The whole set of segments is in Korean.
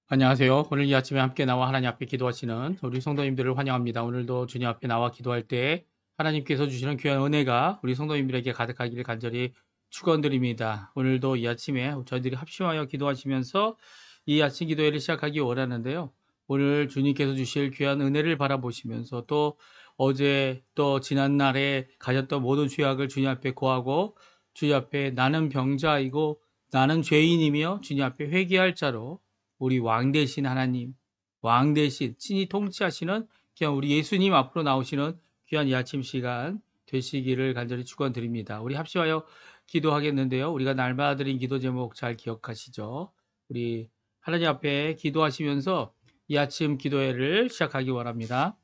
안녕하세요. 오늘 이 아침에 함께 나와 하나님 앞에 기도하시는 우리 성도님들을 환영합니다. 오늘도 주님 앞에 나와 기도할 때 하나님께서 주시는 귀한 은혜가 우리 성도님들에게 가득하기를 간절히 축원드립니다. 오늘도 이 아침에 저희들이 합심하여 기도하시면서 이 아침 기도회를 시작하기 원하는데요. 오늘 주님께서 주실 귀한 은혜를 바라보시면서 또 어제 또 지난날에 가졌던 모든 죄악을 주님 앞에 고하고 주님 앞에 나는 병자이고 나는 죄인이며 주님 앞에 회개할 자로 우리 왕 대신 하나님, 왕 대신 친히 통치하시는 귀한 우리 예수님 앞으로 나오시는 귀한 이 아침 시간 되시기를 간절히 축원드립니다. 우리 합심하여 기도하겠는데요. 우리가 날마다 드린 기도 제목 잘 기억하시죠? 우리 하나님 앞에 기도하시면서 이 아침 기도회를 시작하기 원합니다.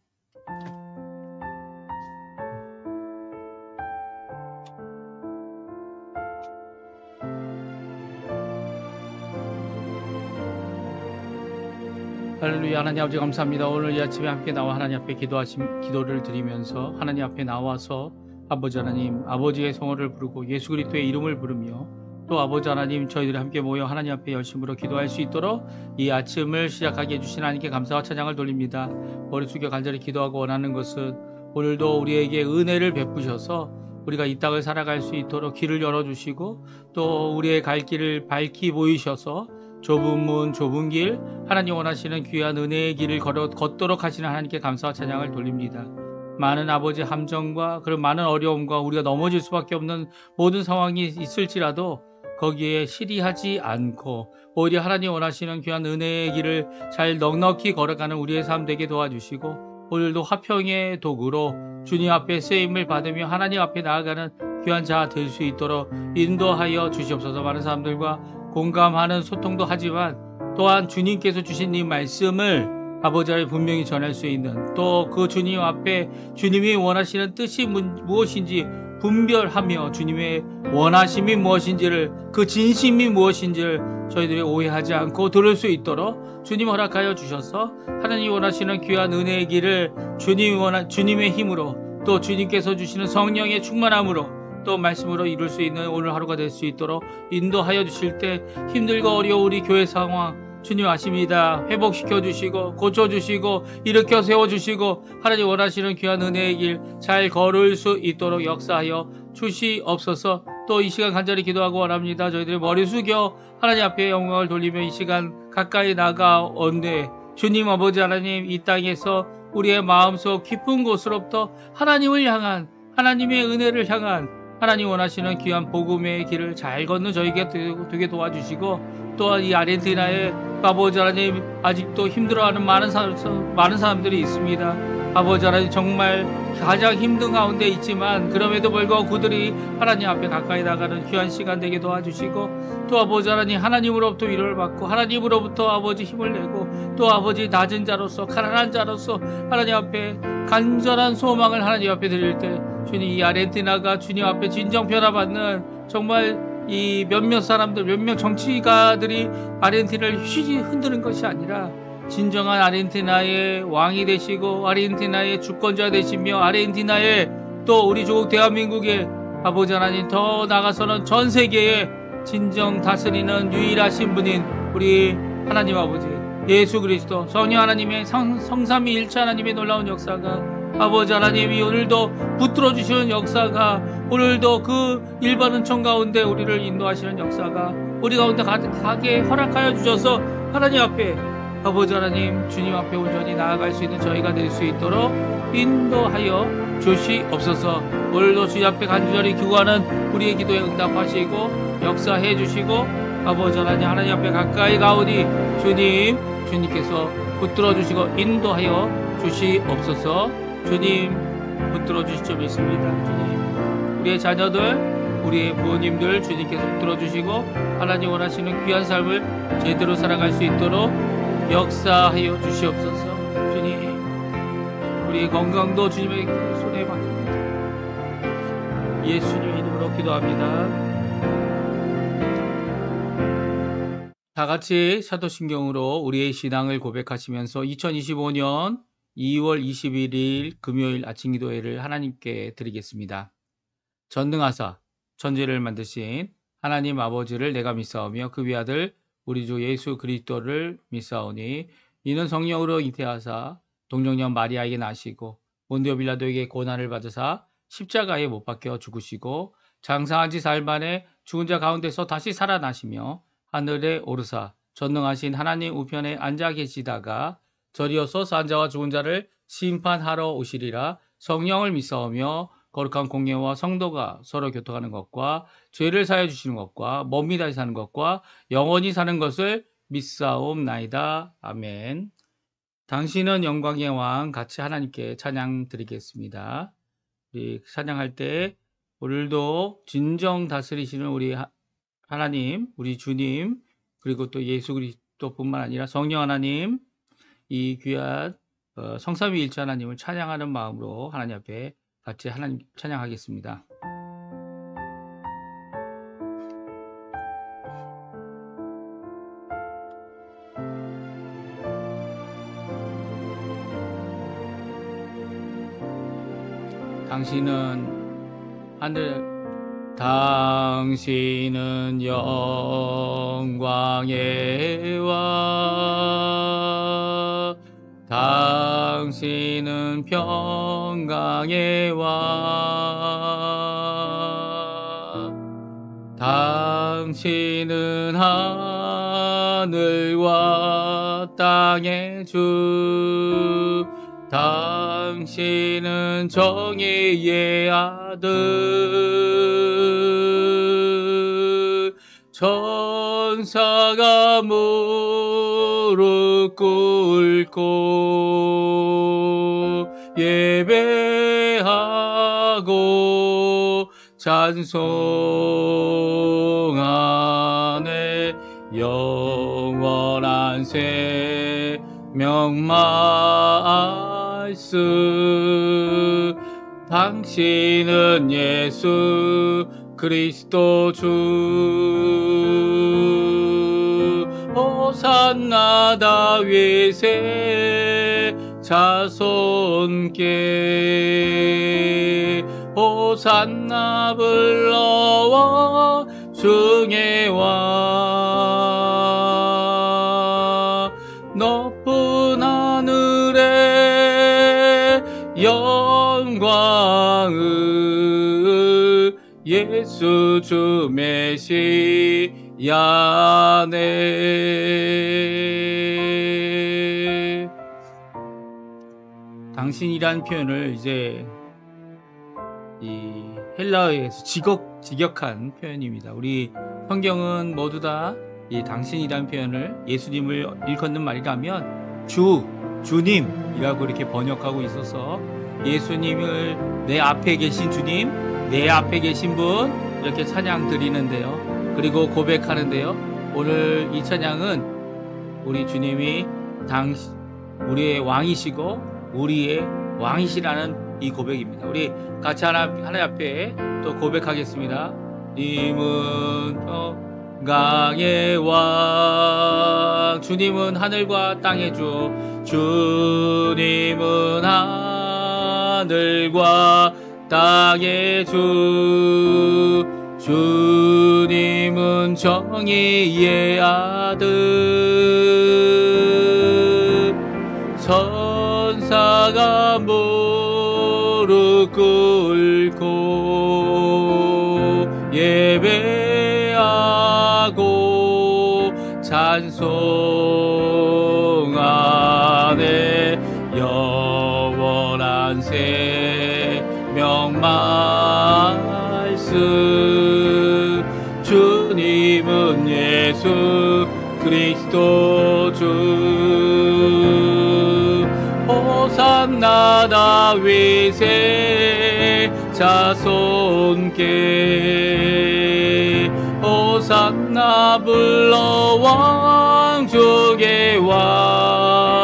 할렐루야. 하나님 아버지 감사합니다. 오늘 이 아침에 함께 나와 하나님 앞에 기도를 드리면서 하나님 앞에 나와서 아버지 하나님 아버지의 성호를 부르고 예수 그리스도의 이름을 부르며 또 아버지 하나님 저희들이 함께 모여 하나님 앞에 열심으로 기도할 수 있도록 이 아침을 시작하게 해주신 하나님께 감사와 찬양을 돌립니다. 머리 숙여 간절히 기도하고 원하는 것은 오늘도 우리에게 은혜를 베푸셔서 우리가 이 땅을 살아갈 수 있도록 길을 열어주시고 또 우리의 갈 길을 밝히 보이셔서 좁은 문 좁은 길 하나님 원하시는 귀한 은혜의 길을 걷도록 하시는 하나님께 감사와 찬양을 돌립니다. 많은 아버지 함정과 그런 많은 어려움과 우리가 넘어질 수밖에 없는 모든 상황이 있을지라도 거기에 시리하지 않고 오히려 하나님 원하시는 귀한 은혜의 길을 잘 넉넉히 걸어가는 우리의 삶 되게 도와주시고 오늘도 화평의 도구로 주님 앞에 쓰임을 받으며 하나님 앞에 나아가는 귀한 자 될 수 있도록 인도하여 주시옵소서. 많은 사람들과 공감하는 소통도 하지만 또한 주님께서 주신 이 말씀을 아버지의 분명히 전할 수 있는 또 그 주님 앞에 주님이 원하시는 뜻이 무엇인지 분별하며 주님의 원하심이 무엇인지를 그 진심이 무엇인지를 저희들이 오해하지 않고 들을 수 있도록 주님 허락하여 주셔서 하나님이 원하시는 귀한 은혜의 길을 주님의 힘으로 또 주님께서 주시는 성령의 충만함으로 또 말씀으로 이룰 수 있는 오늘 하루가 될 수 있도록 인도하여 주실 때 힘들고 어려운 우리 교회 상황 주님 아십니다. 회복시켜 주시고 고쳐주시고 일으켜 세워주시고 하나님 원하시는 귀한 은혜의 길 잘 걸을 수 있도록 역사하여 주시옵소서. 또 이 시간 간절히 기도하고 원합니다. 저희들이 머리 숙여 하나님 앞에 영광을 돌리며 이 시간 가까이 나가온데 주님 아버지 하나님 이 땅에서 우리의 마음속 깊은 곳으로부터 하나님을 향한 하나님의 은혜를 향한 하나님 원하시는 귀한 복음의 길을 잘 걷는 저에게 되게 도와주시고 또한 이 아르헨티나의 아버지 하나님 아직도 힘들어하는 많은 사람들이 있습니다. 아버지 하나님 정말 가장 힘든 가운데 있지만 그럼에도 불구하고 그들이 하나님 앞에 가까이 나가는 귀한 시간 되게 도와주시고 또 아버지 하나님으로부터 위로를 받고 하나님으로부터 아버지 힘을 내고 또 아버지 낮은 자로서 가난한 자로서 하나님 앞에 간절한 소망을 하나님 앞에 드릴 때 주님 이 아르헨티나가 주님 앞에 진정 변화받는 정말 이 몇몇 사람들 몇몇 정치가들이 아르헨티나를 흔드는 것이 아니라 진정한 아르헨티나의 왕이 되시고 아르헨티나의 주권자 되시며 아르헨티나의 또 우리 조국 대한민국의 아버지 하나님 더 나아가서는 전 세계에 진정 다스리는 유일하신 분인 우리 하나님 아버지 예수 그리스도 성령 하나님의 성삼위일체 하나님의 놀라운 역사가 아버지 하나님이 오늘도 붙들어 주시는 역사가 오늘도 그 일반 은총 가운데 우리를 인도하시는 역사가 우리 가운데 가득하게 허락하여 주셔서 하나님 앞에 아버지 하나님 주님 앞에 온전히 나아갈 수 있는 저희가 될 수 있도록 인도하여 주시옵소서. 오늘도 주님 앞에 간절히 기도하는 우리의 기도에 응답하시고 역사해 주시고 아버지 하나님 앞에 가까이 가오니 주님께서 붙들어 주시고 인도하여 주시옵소서. 주님 붙들어 주시죠 믿습니다. 주님 우리의 자녀들 우리의 부모님들 주님께서 붙들어 주시고 하나님 원하시는 귀한 삶을 제대로 살아갈 수 있도록 역사하여 주시옵소서. 주님 우리의 건강도 주님의 손에 맡깁니다. 예수님 이름으로 기도합니다. 다 같이 사도신경으로 우리의 신앙을 고백하시면서 2025년 2월 21일 금요일 아침 기도회를 하나님께 드리겠습니다. 전능하사 천지를 만드신 하나님 아버지를 내가 믿사오며 그 위아들 우리 주 예수 그리스도를 믿사오니 이는 성령으로 잉태하사 동정녀 마리아에게 나시고 본디오 빌라도에게 고난을 받으사 십자가에 못 박혀 죽으시고 장사한 지 사흘 만에 죽은 자 가운데서 다시 살아나시며 하늘에 오르사 전능하신 하나님 우편에 앉아 계시다가 저리어서 산 자와 죽은 자를 심판하러 오시리라. 성령을 믿사오며 거룩한 공예와 성도가 서로 교통하는 것과 죄를 사해 주시는 것과 몸이 다시 사는 것과 영원히 사는 것을 믿사옵나이다. 아멘. 당신은 영광의 왕. 같이 하나님께 찬양 드리겠습니다. 우리 찬양할 때 오늘도 진정 다스리시는 우리 하나님, 우리 주님, 그리고 또 예수 그리스도뿐만 아니라 성령 하나님, 이 귀한 성삼위일체 하나님을 찬양하는 마음으로 하나님 앞에 같이 하나님 찬양하겠습니다. 당신은 영광의 왕, 당신은 평강의 왕, 당신은 하늘과 땅의 주, 당신은 정의의 아들. 천사가 무릎 꿇고 예배하고 찬송하네. 영원한 생명 말씀. 당신은 예수 그리스도 주. 호산나 다윗의 자손께. 호산나 불러와 중의 왕. 높은 하늘에 영광을 예수 주 메시아네. 당신이란 표현을 이제 이 헬라어에서 직역한 표현입니다. 우리 성경은 모두 다 이 당신이란 표현을 예수님을 일컫는 말이라면 주님이라고 이렇게 번역하고 있어서 예수님을 내 앞에 계신 주님, 내 앞에 계신 분 이렇게 찬양 드리는데요. 그리고 고백하는데요. 오늘 이 찬양은 우리 주님이 우리의 왕이시고 우리의 왕이시라는 이 고백입니다. 우리 같이 하나님 앞에 또 고백하겠습니다. 님은 영광의 왕. 주님은 하늘과 땅의 주. 주님은 하늘과 땅의 주. 주님은 정의의 아들. 천사가 무릎 꿇고 예배하고 찬송하네. 영원한 생명 말씀. 주님은 예수 그리스도 주. 호산나 다윗의 자손께. 호산나 불러 왕 중의 왕.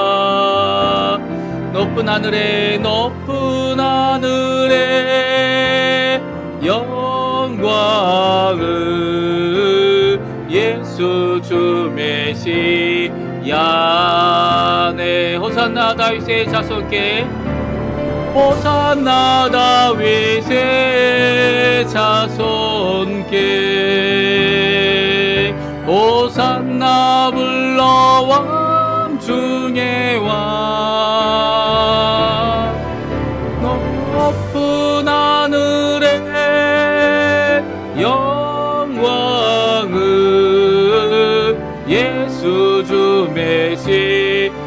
높은 하늘에 영광을 예수 주 메시아네. 호산나 다윗의 자손께. 호산나 다윗의 자손께. 호산나 불러 왕 중에 왕 높은 하늘에 영광을 예수 주 메시아네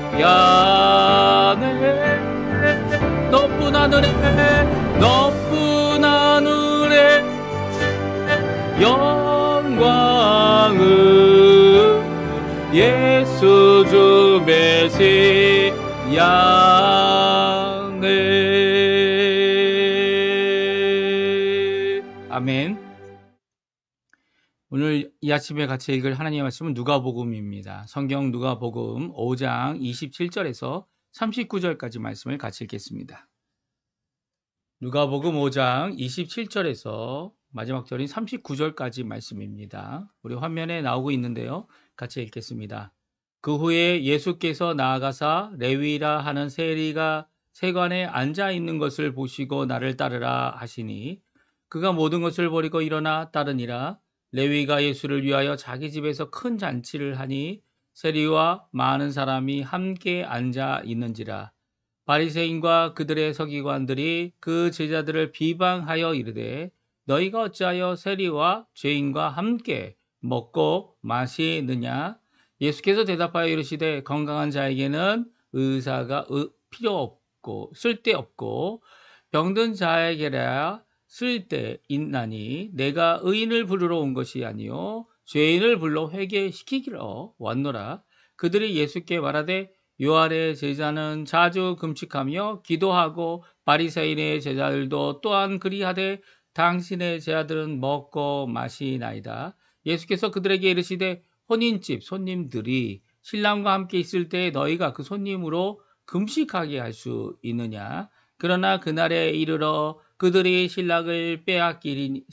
높은 하늘에 영광을 예수 주 메시아네. 아멘. 오늘 이 아침에 같이 읽을 하나님의 말씀은 누가복음입니다. 성경 누가복음 5장 27절에서 39절까지 말씀을 같이 읽겠습니다. 누가복음 5장 27절에서 마지막 절인 39절까지 말씀입니다. 우리 화면에 나오고 있는데요. 같이 읽겠습니다. 그 후에 예수께서 나아가사 레위라 하는 세리가 세관에 앉아 있는 것을 보시고 나를 따르라 하시니 그가 모든 것을 버리고 일어나 따르니라. 레위가 예수를 위하여 자기 집에서 큰 잔치를 하니 세리와 많은 사람이 함께 앉아 있는지라. 바리새인과 그들의 서기관들이 그 제자들을 비방하여 이르되 너희가 어찌하여 세리와 죄인과 함께 먹고 마시느냐? 예수께서 대답하여 이르시되 건강한 자에게는 의사가 필요 없고 쓸데없고 병든 자에게라 쓸데있나니 내가 의인을 부르러 온 것이 아니요 죄인을 불러 회개시키기로 왔노라. 그들이 예수께 말하되 요한의 제자는 자주 금식하며 기도하고 바리새인의 제자들도 또한 그리하되 당신의 제자들은 먹고 마시나이다. 예수께서 그들에게 이르시되 혼인집 손님들이 신랑과 함께 있을 때 너희가 그 손님으로 금식하게 할 수 있느냐? 그러나 그날에 이르러 그들이 신랑을 빼앗기리니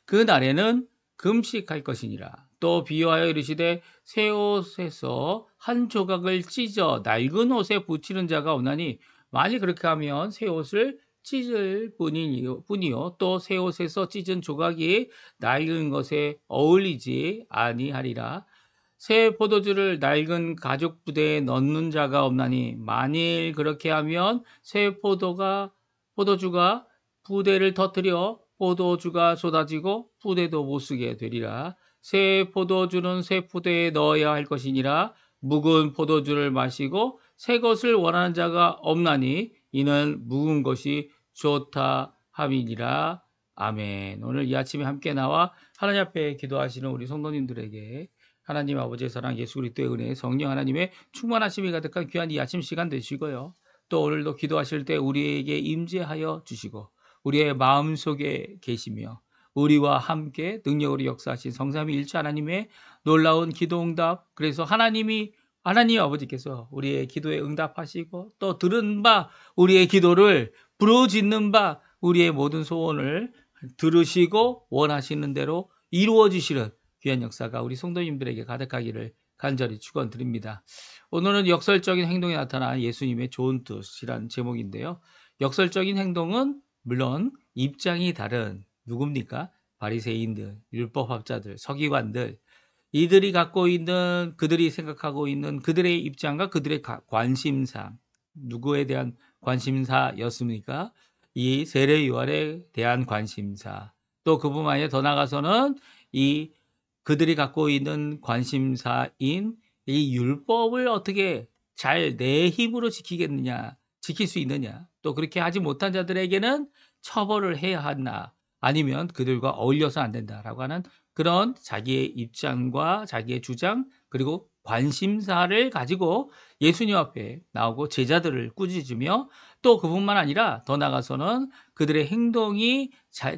그날에는 금식할 것이니라. 또 비유하여 이르시되 새 옷에서 한 조각을 찢어 낡은 옷에 붙이는 자가 없나니 만일 그렇게 하면 새 옷을 찢을 뿐이요 또 새 옷에서 찢은 조각이 낡은 것에 어울리지 아니하리라. 새 포도주를 낡은 가죽 부대에 넣는 자가 없나니 만일 그렇게 하면 새 포도주가 부대를 터뜨려 포도주가 쏟아지고 부대도 못 쓰게 되리라. 새 포도주는 새 포대에 넣어야 할 것이니라. 묵은 포도주를 마시고 새 것을 원하는 자가 없나니 이는 묵은 것이 좋다 함이니라. 아멘. 오늘 이 아침에 함께 나와 하나님 앞에 기도하시는 우리 성도님들에게 하나님 아버지의 사랑, 예수 그리스도의 은혜, 성령 하나님의 충만하심이 가득한 귀한 이 아침 시간 되시고요. 또 오늘도 기도하실 때 우리에게 임재하여 주시고 우리의 마음속에 계시며 우리와 함께 능력으로 역사하신 성삼위일체 하나님의 놀라운 기도응답, 그래서 하나님 아버지께서 우리의 기도에 응답하시고 또 들은 바 우리의 기도를 부르짖는 바 우리의 모든 소원을 들으시고 원하시는 대로 이루어지시는 귀한 역사가 우리 성도님들에게 가득하기를 간절히 축원드립니다. 오늘은 역설적인 행동에 나타난 예수님의 좋은 뜻이란 제목인데요. 역설적인 행동은 물론 입장이 다른 누굽니까? 바리새인들, 율법학자들, 서기관들, 이들이 갖고 있는, 그들이 생각하고 있는 그들의 입장과 그들의 관심사, 누구에 대한 관심사였습니까? 이 세례 요한에 대한 관심사, 또 그뿐만 아니라 더 나아가서는 이 그들이 갖고 있는 관심사인 이 율법을 어떻게 잘 내 힘으로 지키겠느냐, 지킬 수 있느냐, 또 그렇게 하지 못한 자들에게는 처벌을 해야 하나, 아니면 그들과 어울려서 안 된다라고 하는 그런 자기의 입장과 자기의 주장, 그리고 관심사를 가지고 예수님 앞에 나오고 제자들을 꾸짖으며 또 그뿐만 아니라 더 나아가서는 그들의 행동이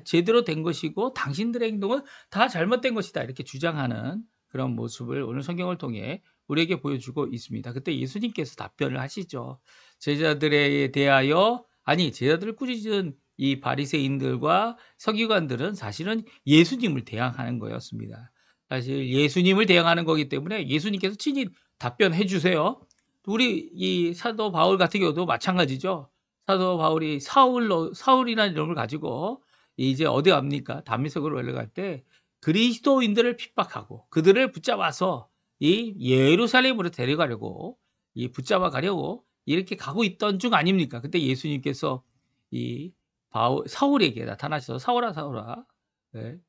제대로 된 것이고 당신들의 행동은 다 잘못된 것이다 이렇게 주장하는 그런 모습을 오늘 성경을 통해 우리에게 보여주고 있습니다. 그때 예수님께서 답변을 하시죠. 제자들에 대하여, 제자들을 꾸짖은 이 바리새인들과 서기관들은 사실은 예수님을 대항하는 거였습니다. 사실 예수님을 대항하는 거기 때문에 예수님께서 친히 답변해 주세요. 우리 이 사도 바울 같은 경우도 마찬가지죠. 사도 바울이 사울이라는 이름을 가지고 이제 어디 갑니까? 다메섹으로 올라갈 때 그리스도인들을 핍박하고 그들을 붙잡아서 이 예루살렘으로 데려가려고 이 붙잡아 가려고 이렇게 가고 있던 중 아닙니까? 그때 예수님께서 이 사울에게 나타나셔서 사울아 사울아 예,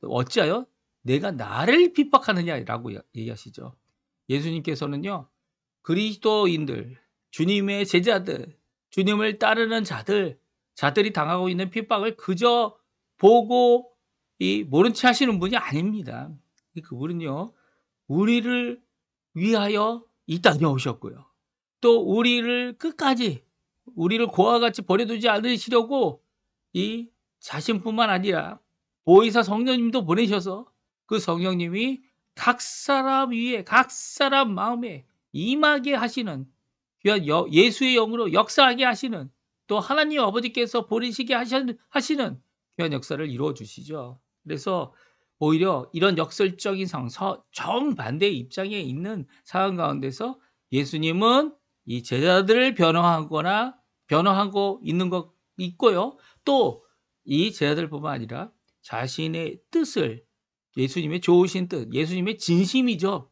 어찌하여 내가 나를 핍박하느냐라고 얘기하시죠. 예수님께서는요. 그리스도인들, 주님의 제자들, 주님을 따르는 자들이 당하고 있는 핍박을 그저 보고 모른 체 하시는 분이 아닙니다. 그분은요, 우리를 위하여 이 땅에 오셨고요. 또 우리를 끝까지, 우리를 고와 같이 버려두지 않으시려고 이 자신뿐만 아니라 보혜사 성령님도 보내셔서 그 성령님이 각 사람 위에, 각 사람 마음에 임하게 하시는 귀한 예수의 영으로 역사하게 하시는 또 하나님 아버지께서 보내시게 하시는 귀한 역사를 이루어 주시죠. 그래서 오히려 이런 역설적인 정반대의 입장에 있는 상황 가운데서 예수님은 이 제자들을 변호하고 있는 것 있고요. 또 이 제자들뿐만 아니라 자신의 뜻을 예수님의 좋으신 뜻, 예수님의 진심이죠.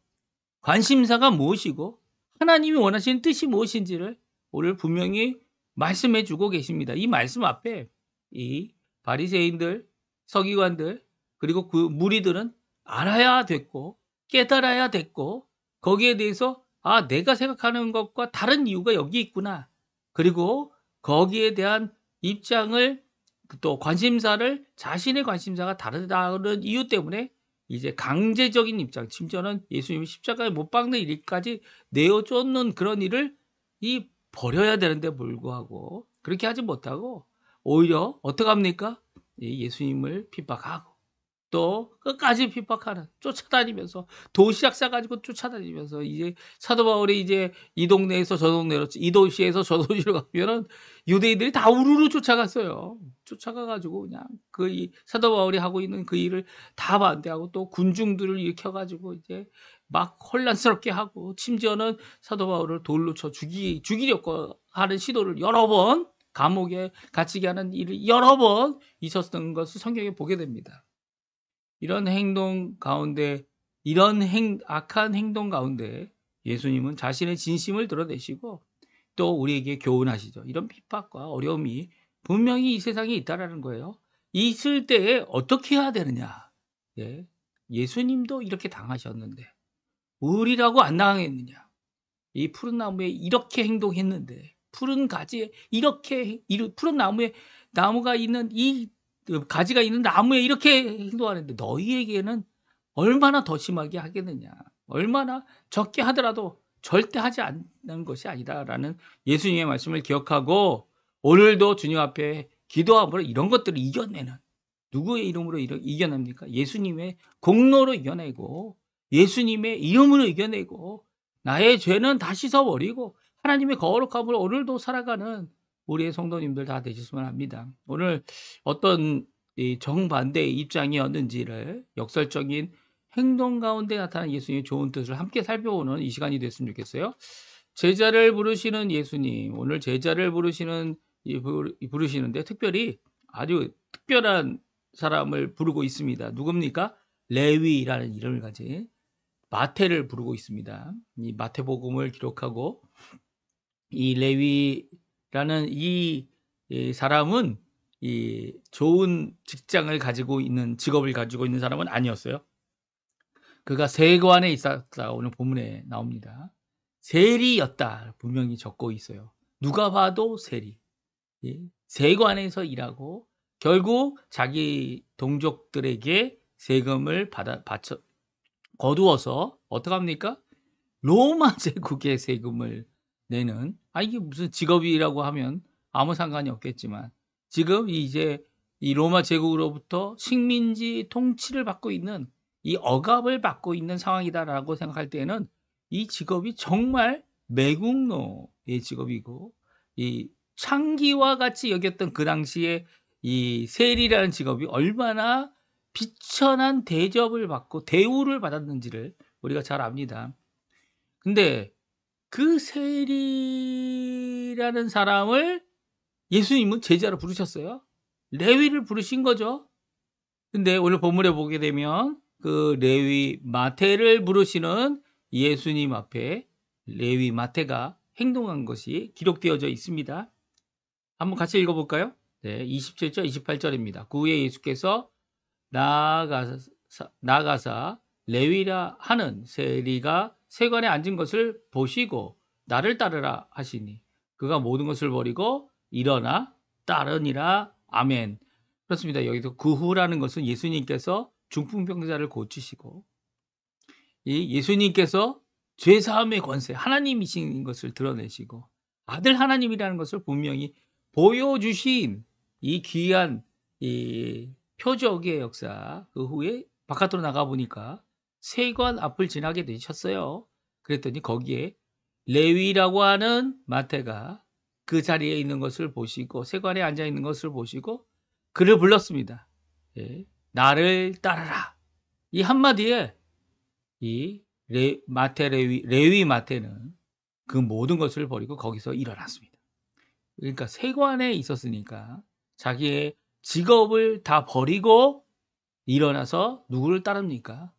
관심사가 무엇이고 하나님이 원하시는 뜻이 무엇인지를 오늘 분명히 말씀해 주고 계십니다. 이 말씀 앞에 이 바리새인들, 서기관들 그리고 그 무리들은 알아야 됐고 깨달아야 됐고 거기에 대해서 내가 생각하는 것과 다른 이유가 여기 있구나. 그리고 거기에 대한 입장을 또 관심사를 자신의 관심사가 다르다는 이유 때문에 이제 강제적인 입장, 심지어는 예수님이 십자가에 못 박는 일까지 내어 쫓는 그런 일을 버려야 되는데 불구하고 그렇게 하지 못하고 오히려 어떡합니까? 예수님을 핍박하고 또 끝까지 핍박하는 쫓아다니면서 도시락 싸가지고 쫓아다니면서 이제 사도 바울이 이제 이 동네에서 저 동네로 이 도시에서 저 도시로 가면은 유대인들이 다 우르르 쫓아갔어요. 쫓아가가지고 그냥 이 사도 바울이 하고 있는 그 일을 다 반대하고 또 군중들을 일으켜가지고 이제 막 혼란스럽게 하고 심지어는 사도 바울을 돌로 쳐 죽이려고 하는 시도를 여러 번 감옥에 갇히게 하는 일을 여러 번 있었던 것을 성경에 보게 됩니다. 이런 악한 행동 가운데 예수님은 자신의 진심을 드러내시고 또 우리에게 교훈하시죠. 이런 핍박과 어려움이 분명히 이 세상에 있다라는 거예요. 있을 때에 어떻게 해야 되느냐. 예. 예수님도 이렇게 당하셨는데 우리라고 안 당했느냐. 이 푸른 나무에 이렇게 행동했는데 푸른 가지에 푸른 나무가 있는 가지가 있는 나무에 이렇게 행동하는데 너희에게는 얼마나 더 심하게 하겠느냐. 얼마나 적게 하더라도 절대 하지 않는 것이 아니다라는 예수님의 말씀을 기억하고 오늘도 주님 앞에 기도함으로 이런 것들을 이겨내는 누구의 이름으로 이겨냅니까? 예수님의 공로로 이겨내고 예수님의 이름으로 이겨내고 나의 죄는 다 씻어버리고 하나님의 거룩함으로 오늘도 살아가는 우리의 성도님들 다 되셨으면 합니다. 오늘 어떤 정반대의 입장이었는지를 역설적인 행동 가운데 나타난 예수님의 좋은 뜻을 함께 살펴보는 이 시간이 됐으면 좋겠어요. 제자를 부르시는 예수님, 오늘 제자를 부르시는데 특별히 아주 특별한 사람을 부르고 있습니다. 누굽니까? 레위라는 이름을 가진 마태를 부르고 있습니다. 이 마태복음을 기록하고 이 레위라는 이 사람은 좋은 직업을 가지고 있는 사람은 아니었어요. 그가 세관에 있었다 오늘 본문에 나옵니다. 세리였다 분명히 적고 있어요. 누가 봐도 세리. 세관에서 일하고 결국 자기 동족들에게 세금을 거두어서 어떡합니까? 로마 제국의 세금을 내는 이게 무슨 직업이라고 하면 아무 상관이 없겠지만 지금 이제 이 로마 제국으로부터 식민지 통치를 받고 있는 이 억압을 받고 있는 상황이다라고 생각할 때에는 이 직업이 정말 매국노의 직업이고 이 창기와 같이 여겼던 그 당시에 이 세리라는 직업이 얼마나 비천한 대접을 받고 대우를 받았는지를 우리가 잘 압니다. 근데 그 세리라는 사람을 예수님은 제자로 부르셨어요. 레위를 부르신 거죠. 근데 오늘 본문에 보게 되면 그 레위 마태를 부르시는 예수님 앞에 레위 마태가 행동한 것이 기록되어져 있습니다. 한번 같이 읽어볼까요? 네, 27절, 28절입니다. 그 후에 예수께서 나가사 레위라 하는 세리가 세관에 앉은 것을 보시고 나를 따르라 하시니 그가 모든 것을 버리고 일어나 따르니라. 아멘. 그렇습니다. 여기서 그 후라는 것은 예수님께서 중풍병자를 고치시고 이 예수님께서 죄사함의 권세 하나님이신 것을 드러내시고 아들 하나님이라는 것을 분명히 보여주신 이 귀한 이 표적의 역사. 그 후에 바깥으로 나가 보니까 세관 앞을 지나게 되셨어요. 그랬더니 거기에 레위라고 하는 마태가 그 자리에 있는 것을 보시고 세관에 앉아 있는 것을 보시고 그를 불렀습니다. 예, 나를 따르라. 이 한마디에 이 레위 마태는 그 모든 것을 버리고 거기서 일어났습니다. 그러니까 세관에 있었으니까 자기의 직업을 다 버리고 일어나서 누구를 따릅니까?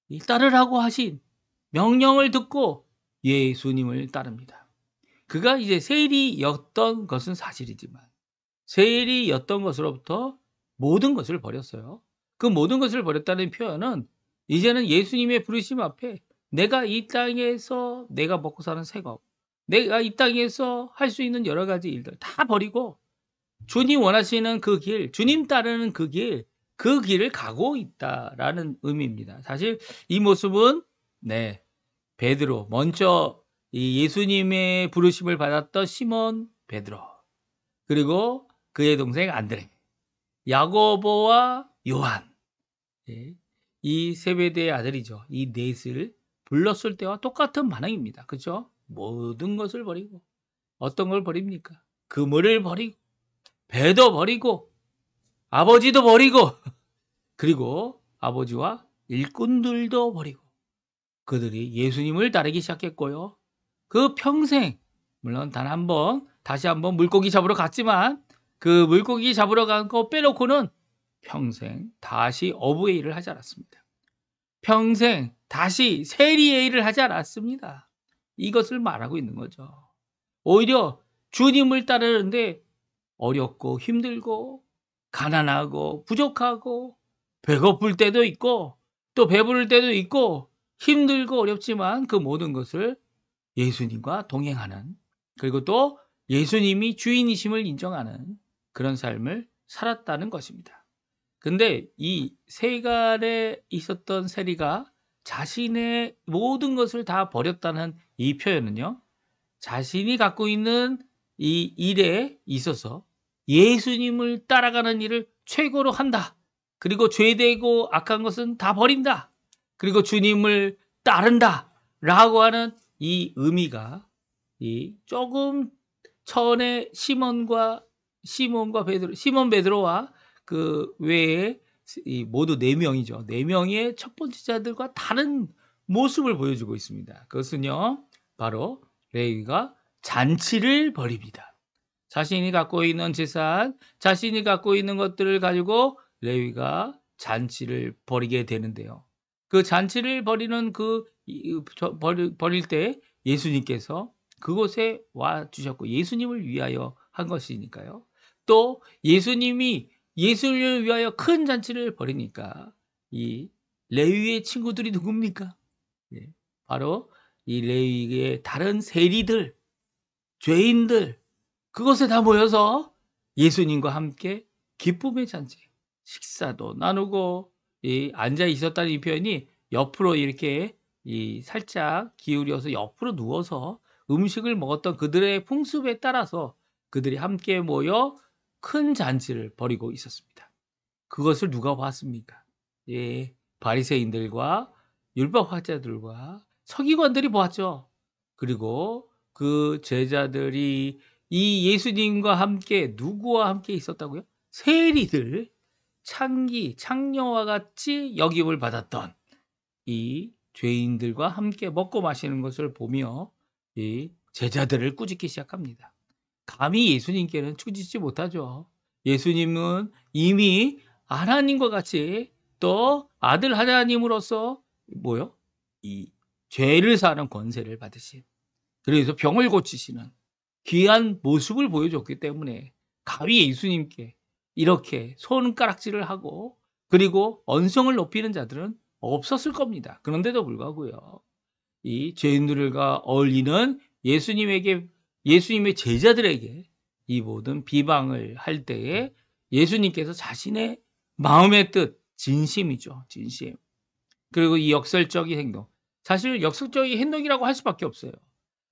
이 따르라고 하신 명령을 듣고 예수님을 따릅니다. 그가 이제 세리였던 것은 사실이지만 세리였던 것으로부터 모든 것을 버렸어요. 그 모든 것을 버렸다는 표현은 이제는 예수님의 부르심 앞에 내가 이 땅에서 내가 먹고 사는 생업, 내가 이 땅에서 할 수 있는 여러 가지 일들 다 버리고 주님 원하시는 그 길, 주님 따르는 그 길을 가고 있다라는 의미입니다. 사실 이 모습은 베드로, 먼저 이 예수님의 부르심을 받았던 시몬 베드로, 그리고 그의 동생 안드레, 야고보와 요한, 이 세베대의 아들이죠. 이 넷을 불렀을 때와 똑같은 반응입니다. 그렇죠? 모든 것을 버리고 어떤 걸 버립니까? 그물을 버리고 배도 버리고 아버지도 버리고 그리고 아버지와 일꾼들도 버리고 그들이 예수님을 따르기 시작했고요. 그 평생 물론 단 한 번 다시 한번 물고기 잡으러 갔지만 그 물고기 잡으러 간 거 빼놓고는 평생 다시 어부의 일을 하지 않았습니다. 평생 다시 세리의 일을 하지 않았습니다. 이것을 말하고 있는 거죠. 오히려 주님을 따르는데 어렵고 힘들고 가난하고 부족하고 배고플 때도 있고 또 배부를 때도 있고 힘들고 어렵지만 그 모든 것을 예수님과 동행하는, 그리고 또 예수님이 주인이심을 인정하는 그런 삶을 살았다는 것입니다. 근데 이 세간에 있었던 세리가 자신의 모든 것을 다 버렸다는 이 표현은요, 자신이 갖고 있는 이 일에 있어서 예수님을 따라가는 일을 최고로 한다. 그리고 죄되고 악한 것은 다 버린다. 그리고 주님을 따른다. 라고 하는 이 의미가 이 조금 전에 시몬 베드로와 그 외에 이 모두 4명이죠. 4명의 첫 번째 자들과 다른 모습을 보여주고 있습니다. 그것은요, 바로 레위가 잔치를 벌입니다. 자신이 갖고 있는 재산, 자신이 갖고 있는 것들을 가지고 레위가 잔치를 벌이게 되는데요. 그 잔치를 벌이는 벌일 때 예수님께서 그곳에 와 주셨고 예수님을 위하여 한 것이니까요. 또 예수님이 예수님을 위하여 큰 잔치를 벌이니까 이 레위의 친구들이 누굽니까? 바로 이 레위의 다른 세리들, 죄인들, 그곳에 다 모여서 예수님과 함께 기쁨의 잔치, 식사도 나누고 앉아 있었다는 이 표현이 옆으로 이렇게 살짝 기울여서 옆으로 누워서 음식을 먹었던 그들의 풍습에 따라서 그들이 함께 모여 큰 잔치를 벌이고 있었습니다. 그것을 누가 봤습니까? 바리새인들과 율법학자들과 서기관들이 보았죠. 그리고 그 제자들이 이 예수님과 함께 누구와 함께 있었다고요? 세리들, 창녀와 같이 여김을 받았던 이 죄인들과 함께 먹고 마시는 것을 보며 이 제자들을 꾸짖기 시작합니다. 감히 예수님께는 꾸짖지 못하죠. 예수님은 이미 하나님과 같이 또 아들 하나님으로서 이 죄를 사는 권세를 받으신, 그래서 병을 고치시는 귀한 모습을 보여줬기 때문에 감히 예수님께 이렇게 손가락질을 하고 그리고 언성을 높이는 자들은 없었을 겁니다. 그런데도 불구하고요, 이 죄인들과 어울리는 예수님의 제자들에게 이 모든 비방을 할 때에 예수님께서 자신의 마음의 뜻, 진심이죠, 진심. 그리고 이 역설적인 행동, 사실 역설적인 행동이라고 할 수밖에 없어요.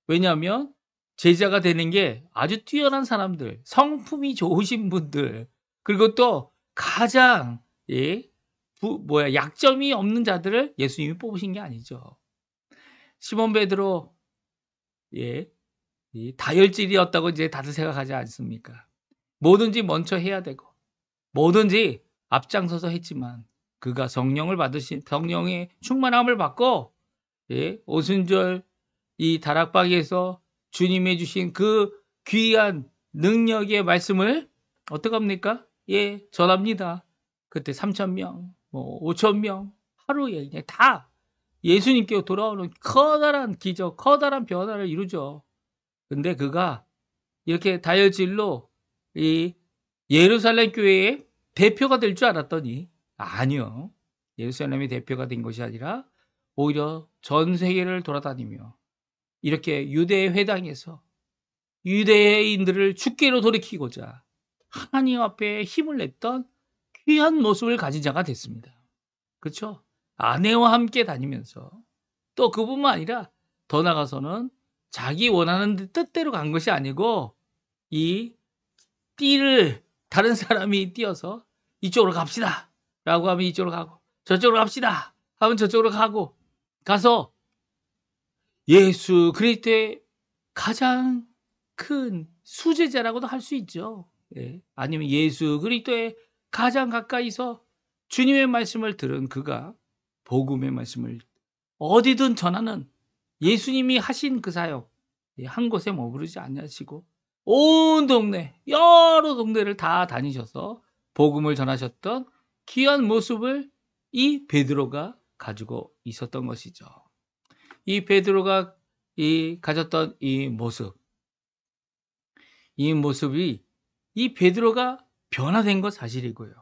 왜냐하면 제자가 되는 게 아주 뛰어난 사람들, 성품이 좋으신 분들, 그리고 또 가장 약점이 없는 자들을 예수님이 뽑으신 게 아니죠. 시몬 베드로, 이 다혈질이었다고 이제 다들 생각하지 않습니까? 뭐든지 먼저 해야 되고 뭐든지 앞장서서 했지만 그가 성령의 충만함을 받고 오순절 이 다락방에서 주님이 주신 그 귀한 능력의 말씀을 어떡합니까? 전합니다. 그때 3,000명, 5,000명 하루에 그냥 다 예수님께 돌아오는 커다란 기적, 커다란 변화를 이루죠. 근데 그가 이렇게 다혈질로 이 예루살렘 교회의 대표가 될 줄 알았더니 아니요. 예루살렘의 대표가 된 것이 아니라 오히려 전 세계를 돌아다니며 이렇게 유대 회당에서 유대인들을 주께로 돌이키고자 하나님 앞에 힘을 냈던 귀한 모습을 가진 자가 됐습니다. 그렇죠? 아내와 함께 다니면서 또 그뿐만 아니라 더 나아가서는 자기 원하는 뜻대로 간 것이 아니고 이 띠를 다른 사람이 띄어서 이쪽으로 갑시다 라고 하면 이쪽으로 가고 저쪽으로 갑시다 하면 저쪽으로 가서 예수 그리스도의 가장 큰 수제자라고도 할 수 있죠. 아니면 예수 그리스도의 가장 가까이서 주님의 말씀을 들은 그가 복음의 말씀을 어디든 전하는 예수님이 하신 그 사역, 한 곳에 머무르지 않으시고 온 동네, 여러 동네를 다 다니셔서 복음을 전하셨던 귀한 모습을 이 베드로가 가지고 있었던 것이죠. 이 베드로가 가졌던 이 모습이 이 베드로가 변화된 것 사실이고요.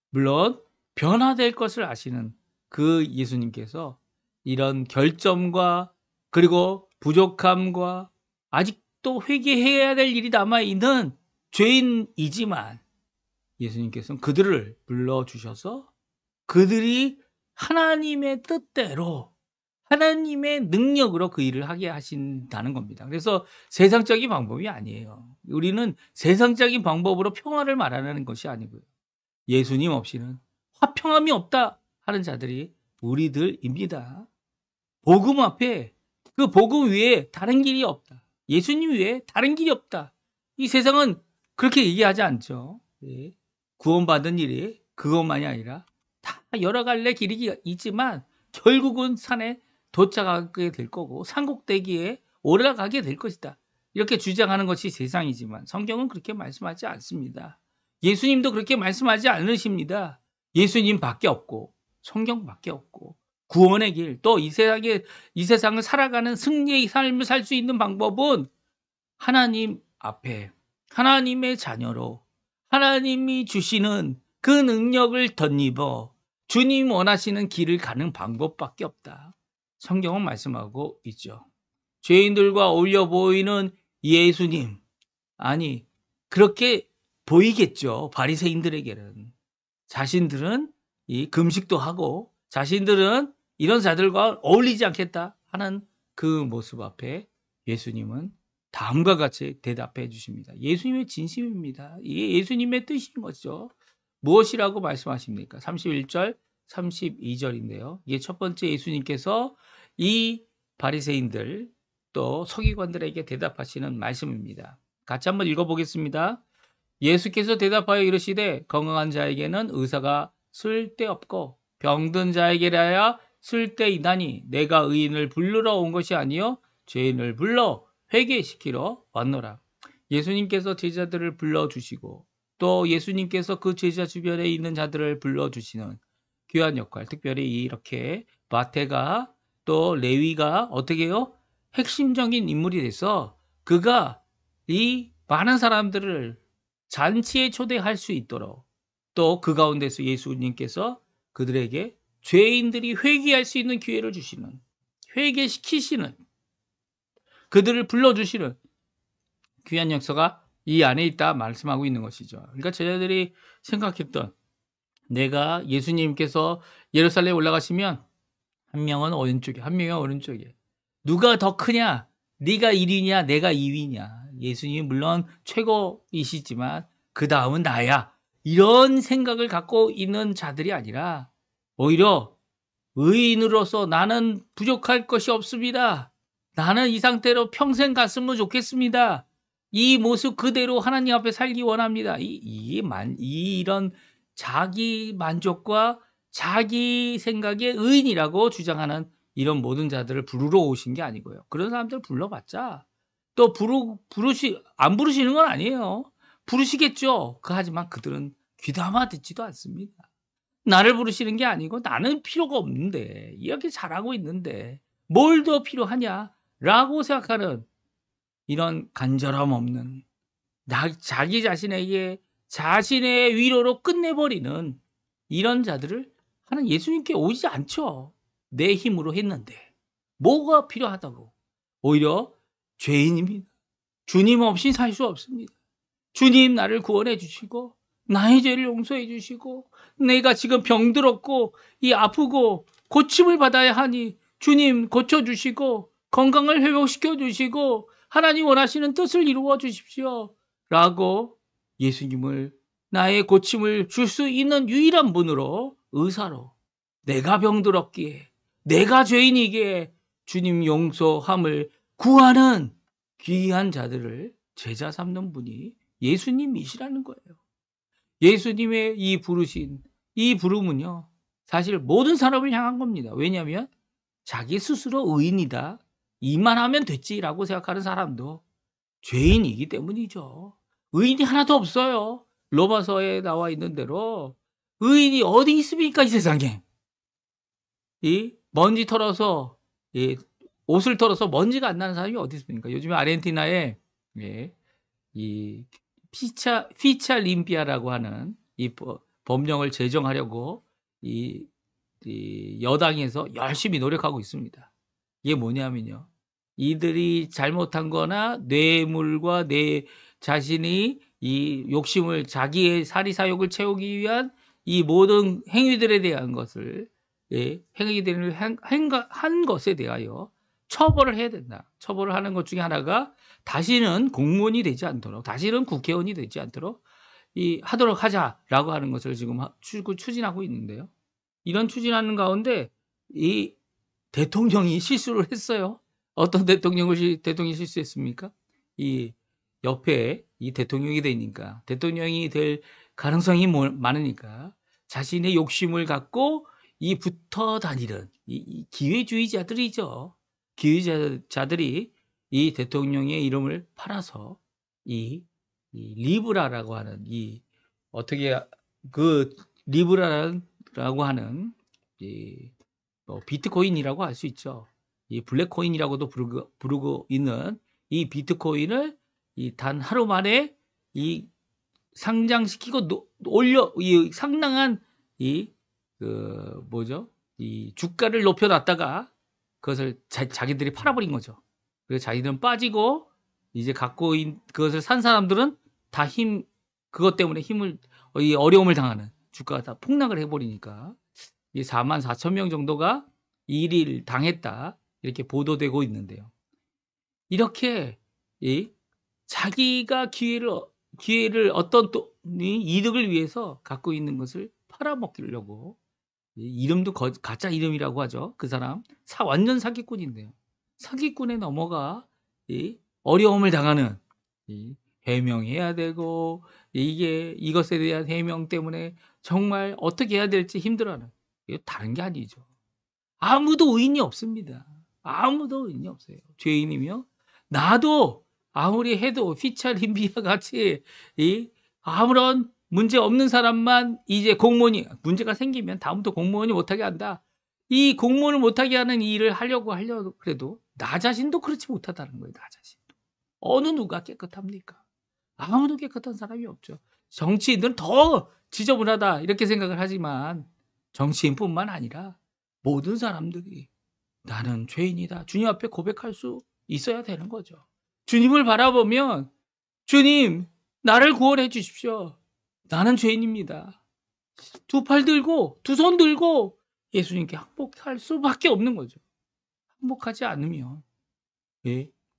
물론 변화될 것을 아시는 그 예수님께서 이런 결점과 그리고 부족함과 아직도 회개해야 될 일이 남아있는 죄인이지만 예수님께서는 그들을 불러주셔서 그들이 하나님의 뜻대로 하나님의 능력으로 그 일을 하게 하신다는 겁니다. 그래서 세상적인 방법이 아니에요. 우리는 세상적인 방법으로 평화를 말하는 것이 아니고요. 예수님 없이는 화평함이 없다 하는 자들이 우리들입니다. 복음 앞에 그 복음 위에 다른 길이 없다. 예수님 외에 다른 길이 없다. 이 세상은 그렇게 얘기하지 않죠. 구원받은 일이 그것만이 아니라 다 여러 갈래 길이 있지만 결국은 산에 도착하게 될 거고 산꼭대기에 올라가게 될 것이다. 이렇게 주장하는 것이 세상이지만 성경은 그렇게 말씀하지 않습니다. 예수님도 그렇게 말씀하지 않으십니다. 예수님밖에 없고 성경밖에 없고 구원의 길, 또 이 세상을 살아가는 승리의 삶을 살 수 있는 방법은 하나님 앞에 하나님의 자녀로 하나님이 주시는 그 능력을 덧입어 주님 원하시는 길을 가는 방법밖에 없다. 성경은 말씀하고 있죠. 죄인들과 어울려 보이는 예수님, 아니 그렇게 보이겠죠. 바리새인들에게는. 자신들은 이 금식도 하고 자신들은 이런 자들과 어울리지 않겠다 하는 그 모습 앞에 예수님은 다음과 같이 대답해 주십니다. 예수님의 진심입니다. 이게 예수님의 뜻인 거죠. 무엇이라고 말씀하십니까? 31절, 32절인데요. 이게 첫 번째 예수님께서 이 바리새인들 또 서기관들에게 대답하시는 말씀입니다. 같이 한번 읽어보겠습니다. 예수께서 대답하여 이르시되 건강한 자에게는 의사가 쓸데없고 병든 자에게라야 쓸데있나니 내가 의인을 부르러 온 것이 아니요 죄인을 불러 회개시키러 왔노라. 예수님께서 제자들을 불러주시고 또 예수님께서 그 제자 주변에 있는 자들을 불러주시는 귀한 역할, 특별히 이렇게 마태가 또 레위가 어떻게 해요? 핵심적인 인물이 돼서 그가 이 많은 사람들을 잔치에 초대할 수 있도록 또 그 가운데서 예수님께서 그들에게 죄인들이 회개할 수 있는 기회를 주시는, 회개시키시는, 그들을 불러주시는 귀한 역사가 이 안에 있다 말씀하고 있는 것이죠. 그러니까 제자들이 생각했던, 내가 예수님께서 예루살렘에 올라가시면 한 명은 오른쪽에, 한 명은 오른쪽에. 누가 더 크냐? 네가 1위냐? 내가 2위냐? 예수님이 물론 최고이시지만 그 다음은 나야. 이런 생각을 갖고 있는 자들이 아니라 오히려 의인으로서 나는 부족할 것이 없습니다. 나는 이 상태로 평생 갔으면 좋겠습니다. 이 모습 그대로 하나님 앞에 살기 원합니다. 이런 자기 만족과 자기 생각의 의인이라고 주장하는 이런 모든 자들을 부르러 오신 게 아니고요. 그런 사람들 불러봤자 또 안 부르시는 건 아니에요. 부르시겠죠. 하지만 그들은 귀담아 듣지도 않습니다. 나를 부르시는 게 아니고 나는 필요가 없는데, 이렇게 잘하고 있는데 뭘 더 필요하냐라고 생각하는 이런 간절함 없는, 자기 자신에게 자신의 위로로 끝내버리는 이런 자들을 하는 예수님께 오지 않죠. 내 힘으로 했는데 뭐가 필요하다고. 오히려 죄인입니다. 주님 없이 살 수 없습니다. 주님 나를 구원해 주시고 나의 죄를 용서해 주시고 내가 지금 병들었고 이 아프고 고침을 받아야 하니 주님 고쳐주시고 건강을 회복시켜 주시고 하나님 원하시는 뜻을 이루어 주십시오 라고 예수님을, 나의 고침을 줄 수 있는 유일한 분으로, 의사로, 내가 병들었기에, 내가 죄인이기에 주님 용서함을 구하는 귀한 자들을 제자 삼는 분이 예수님이시라는 거예요. 예수님의 이 부름은요, 사실 모든 사람을 향한 겁니다. 왜냐하면 자기 스스로 의인이다, 이만 하면 됐지라고 생각하는 사람도 죄인이기 때문이죠. 의인이 하나도 없어요. 로마서에 나와 있는 대로 의인이 어디 있습니까, 이 세상에. 이 먼지 털어서, 옷을 털어서 먼지가 안 나는 사람이 어디 있습니까? 요즘에 아르헨티나에 이 피차림피아라고 하는 이 법령을 제정하려고 이 여당에서 열심히 노력하고 있습니다. 이게 뭐냐면요, 이들이 잘못한 거나 뇌물과 내 자신이 이 욕심을, 자기의 사리사욕을 채우기 위한 이 모든 행위들에 대한 것을, 행위들을 한 것에 대하여 처벌을 해야 된다. 처벌을 하는 것 중에 하나가 다시는 공무원이 되지 않도록, 다시는 국회의원이 되지 않도록 하도록 하자라고 하는 것을 지금 추진하고 있는데요. 이런 추진하는 가운데 이 대통령이 실수를 했어요. 어떤 대통령이 실수했습니까? 이 옆에 이 대통령이 되니까, 대통령이 될 가능성이 많으니까 자신의 욕심을 갖고 붙어 다니는 이 기회주의자들이죠. 기회주의자들이 이 대통령의 이름을 팔아서 이 리브라라고 하는 어떻게 그 리브라라고 하는 비트코인이라고 할 수 있죠. 이 블랙코인이라고도 부르고 있는 이 비트코인을 단 하루 만에 상장시키고 상당한 주가를 높여놨다가 그것을 자기들이 팔아버린 거죠. 그래서 자기들은 빠지고 이제 갖고 있는 그것을 산 사람들은 다 그것 때문에 어려움을 당하는, 주가가 다 폭락을 해버리니까 44,000명 정도가 일을 당했다, 이렇게 보도되고 있는데요. 이렇게 자기가 기회를 어떤 이득을 위해서 갖고 있는 것을 팔아먹으려고, 이름도 가짜 이름이라고 하죠. 그 사람 완전 사기꾼인데요. 사기꾼에 넘어가 어려움을 당하는, 해명해야 되고 이것에 대한 해명 때문에 정말 어떻게 해야 될지 힘들어하는, 이거 다른 게 아니죠. 아무도 의인이 없습니다. 아무도 의인이 없어요. 죄인이며 나도 아무리 해도 피차림비아 같이 아무런 문제 없는 사람만 이제 공무원이 문제가 생기면 다음부터 공무원이 못하게 한다. 이 공무원을 못하게 하는 일을 하려고 그래도 나 자신도 그렇지 못하다는 거예요. 나 자신도. 어느 누가 깨끗합니까? 아무도 깨끗한 사람이 없죠. 정치인들은 더 지저분하다 이렇게 생각을 하지만 정치인뿐만 아니라 모든 사람들이 나는 죄인이다. 주님 앞에 고백할 수 있어야 되는 거죠. 주님을 바라보면 주님 나를 구원해 주십시오. 나는 죄인입니다. 두 팔 들고 두 손 들고 예수님께 항복할 수밖에 없는 거죠. 항복하지 않으면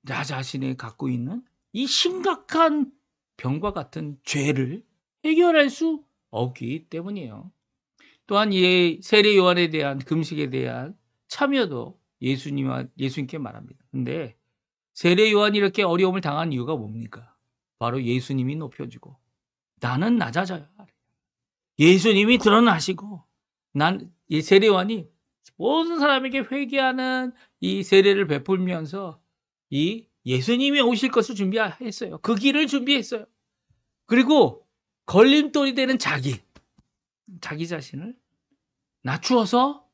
나 자신이 갖고 있는 이 심각한 병과 같은 죄를 해결할 수 없기 때문이에요. 또한 이 세례 요한에 대한 금식에 대한 참여도 예수님께 말합니다. 근데 세례 요한이 이렇게 어려움을 당한 이유가 뭡니까? 바로 예수님이 높여지고 나는 낮아져야 해. 예수님이 드러나시고 이 세례 요한이 모든 사람에게 회개하는 이 세례를 베풀면서 이 예수님이 오실 것을 준비했어요. 그 길을 준비했어요. 그리고 걸림돌이 되는 자기 자신을 낮추어서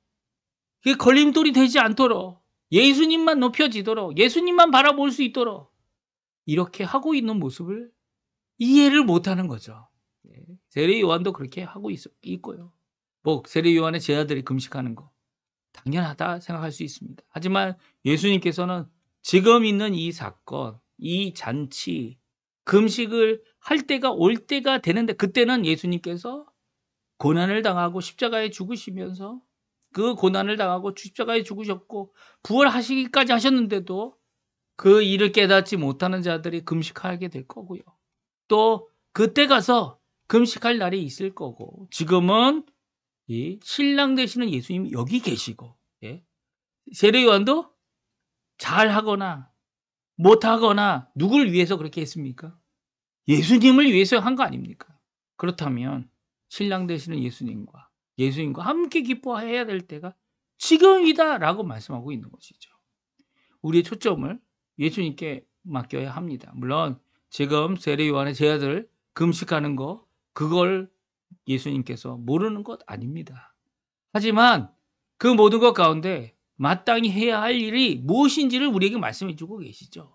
그게 걸림돌이 되지 않도록 예수님만 높여지도록 예수님만 바라볼 수 있도록 이렇게 하고 있는 모습을 이해를 못하는 거죠. 세례 요한도 그렇게 하고 있고요. 뭐 세례 요한의 제자들이 금식하는 거 당연하다 생각할 수 있습니다. 하지만 예수님께서는 지금 있는 이 사건, 이 잔치, 금식을 할 때가 올 때가 되는데 그때는 예수님께서 고난을 당하고 십자가에 죽으시면서 그 고난을 당하고 십자가에 죽으셨고 부활하시기까지 하셨는데도 그 일을 깨닫지 못하는 자들이 금식하게 될 거고요. 또 그때 가서 금식할 날이 있을 거고 지금은 이 신랑 되시는 예수님이 여기 계시고 세례 요한도 잘하거나 못하거나 누굴 위해서 그렇게 했습니까? 예수님을 위해서 한 거 아닙니까? 그렇다면 신랑 되시는 예수님과 함께 기뻐해야 될 때가 지금이다라고 말씀하고 있는 것이죠. 우리의 초점을 예수님께 맡겨야 합니다. 물론 지금 세례 요한의 제자들 금식하는 거 그걸 예수님께서 모르는 것 아닙니다. 하지만 그 모든 것 가운데 마땅히 해야 할 일이 무엇인지를 우리에게 말씀해 주고 계시죠.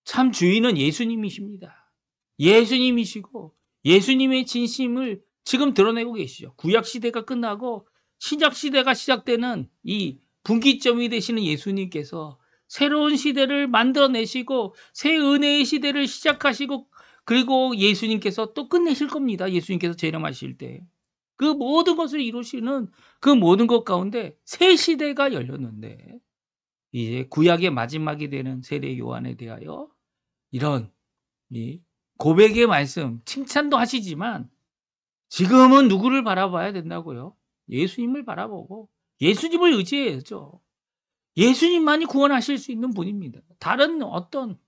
참 주인은 예수님이십니다. 예수님이시고 예수님의 진심을 지금 드러내고 계시죠. 구약 시대가 끝나고 신약 시대가 시작되는 이 분기점이 되시는 예수님께서 새로운 시대를 만들어내시고 새 은혜의 시대를 시작하시고 그리고 예수님께서 또 끝내실 겁니다. 예수님께서 재림하실 때. 그 모든 것을 이루시는 그 모든 것 가운데 새 시대가 열렸는데 이제 구약의 마지막이 되는 세례 요한에 대하여 이런 이 고백의 말씀, 칭찬도 하시지만 지금은 누구를 바라봐야 된다고요? 예수님을 바라보고 예수님을 의지해야죠. 예수님만이 구원하실 수 있는 분입니다. 다른 어떤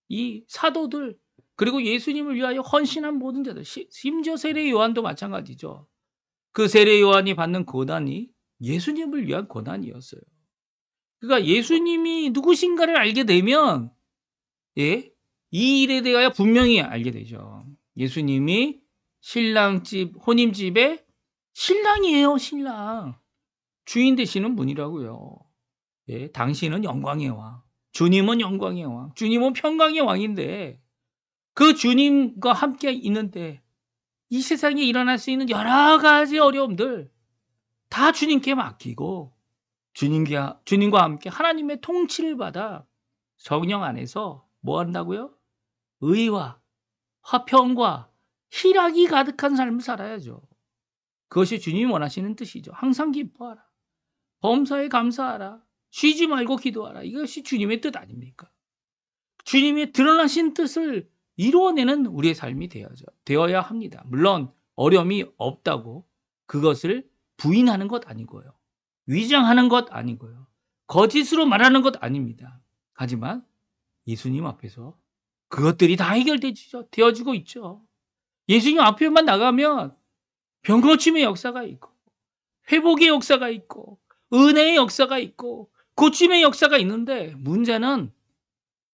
이 사도들 그리고 예수님을 위하여 헌신한 모든 자들 심지어 세례 요한도 마찬가지죠. 그 세례 요한이 받는 고난이 예수님을 위한 고난이었어요. 그러니까 예수님이 누구신가를 알게 되면 이 일에 대하여 분명히 알게 되죠. 예수님이 신랑집 혼인집의 신랑이에요. 신랑. 주인 되시는 분이라고요. 당신은 영광의 왕. 주님은 영광의 왕. 주님은 평강의 왕인데 그 주님과 함께 있는데 이 세상에 일어날 수 있는 여러 가지 어려움들 다 주님께 맡기고 주님과 함께 하나님의 통치를 받아 성령 안에서 뭐 한다고요? 의와 화평과 희락이 가득한 삶을 살아야죠. 그것이 주님이 원하시는 뜻이죠. 항상 기뻐하라. 범사에 감사하라. 쉬지 말고 기도하라. 이것이 주님의 뜻 아닙니까? 주님의 드러나신 뜻을 이루어내는 우리의 삶이 되어야 합니다. 물론 어려움이 없다고 그것을 부인하는 것 아니고요. 위장하는 것 아니고요. 거짓으로 말하는 것 아닙니다. 하지만 예수님 앞에서 그것들이 다 되어지고 있죠. 예수님 앞에만 나가면 병고침의 역사가 있고 회복의 역사가 있고 은혜의 역사가 있고 고침의 역사가 있는데 문제는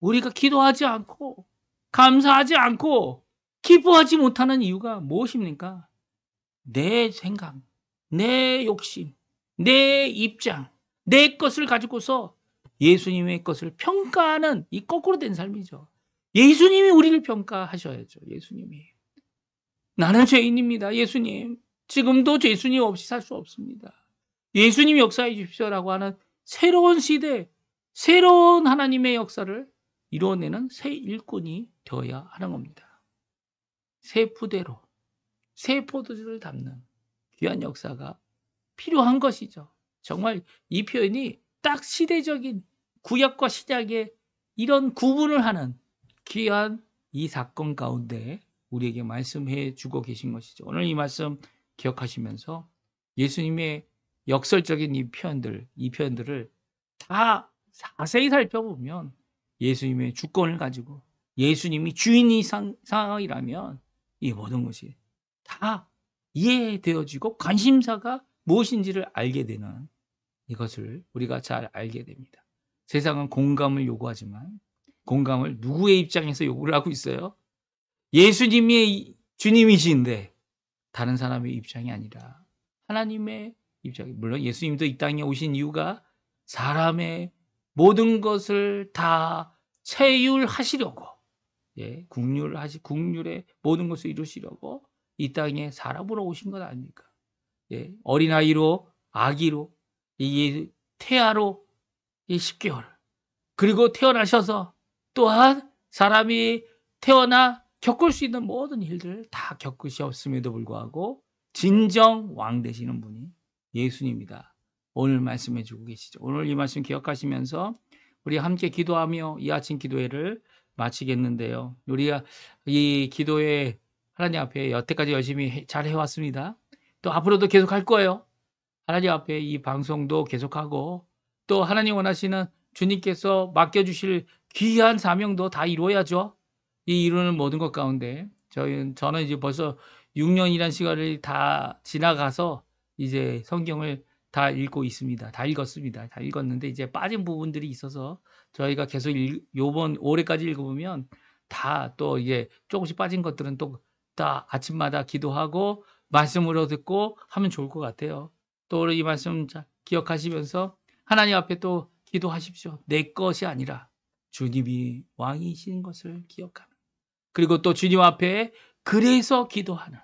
우리가 기도하지 않고 감사하지 않고 기뻐하지 못하는 이유가 무엇입니까? 내 생각, 내 욕심, 내 입장, 내 것을 가지고서 예수님의 것을 평가하는 이 거꾸로 된 삶이죠. 예수님이 우리를 평가하셔야죠. 예수님이. 나는 죄인입니다. 예수님. 지금도 예수님 없이 살 수 없습니다. 예수님 역사해 주십시오라고 하는 새로운 시대, 새로운 하나님의 역사를 이루어내는 새 일꾼이 되어야 하는 겁니다. 새 부대로, 새 포도주를 담는 귀한 역사가 필요한 것이죠. 정말 이 표현이 딱 시대적인 구약과 신약의 이런 구분을 하는 귀한 이 사건 가운데 우리에게 말씀해 주고 계신 것이죠. 오늘 이 말씀 기억하시면서 예수님의 역설적인 이 표현들을 다 자세히 살펴보면 예수님의 주권을 가지고 예수님이 주인이 상황이라면 이 모든 것이 다 이해되어지고 관심사가 무엇인지를 알게 되는 이것을 우리가 잘 알게 됩니다. 세상은 공감을 요구하지만 공감을 누구의 입장에서 요구를 하고 있어요? 예수님이 주님이신데 다른 사람의 입장이 아니라 하나님의 입장이, 물론 예수님도 이 땅에 오신 이유가 사람의 모든 것을 다 체휼하시려고, 국률의 모든 것을 이루시려고 이 땅에 사람으로 오신 것 아닙니까? 어린아이로, 아기로, 태아로 10개월, 그리고 태어나셔서 또한 사람이 태어나 겪을 수 있는 모든 일들을 다 겪으셨음에도 불구하고 진정 왕 되시는 분이 예수님이다. 오늘 말씀해 주고 계시죠. 오늘 이 말씀 기억하시면서 우리 함께 기도하며 이 아침 기도회를 마치겠는데요. 우리가 이 기도회 하나님 앞에 여태까지 열심히 잘 해왔습니다. 또 앞으로도 계속 할 거예요. 하나님 앞에 이 방송도 계속하고 또 하나님 원하시는 주님께서 맡겨주실 귀한 사명도 다 이루어야죠. 이 이루는 모든 것 가운데 저는 이제 벌써 6년이라는 시간을 다 지나가서 이제 성경을 다 읽고 있습니다. 다 읽었습니다. 다 읽었는데 이제 빠진 부분들이 있어서 저희가 계속 요번 올해까지 읽어보면 다 또 이게 조금씩 빠진 것들은 또 다 아침마다 기도하고 말씀으로 듣고 하면 좋을 것 같아요. 또 이 말씀 기억하시면서 하나님 앞에 또 기도하십시오. 내 것이 아니라 주님이 왕이신 것을 기억하는, 그리고 또 주님 앞에 그래서 기도하는,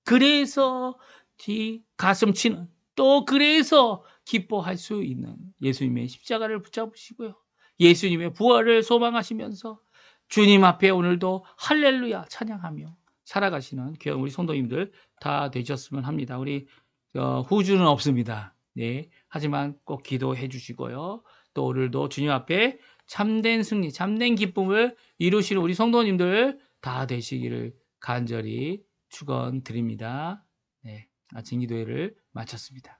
그래서 가슴 치는, 또 그래서 기뻐할 수 있는 예수님의 십자가를 붙잡으시고요. 예수님의 부활을 소망하시면서 주님 앞에 오늘도 할렐루야 찬양하며 살아가시는 귀한 우리 성도님들 다 되셨으면 합니다. 우리 후주는 없습니다. 하지만 꼭 기도해 주시고요. 또 오늘도 주님 앞에 참된 승리, 참된 기쁨을 이루시는 우리 성도님들 다 되시기를 간절히 축원드립니다. 아침 기도회를 마쳤습니다.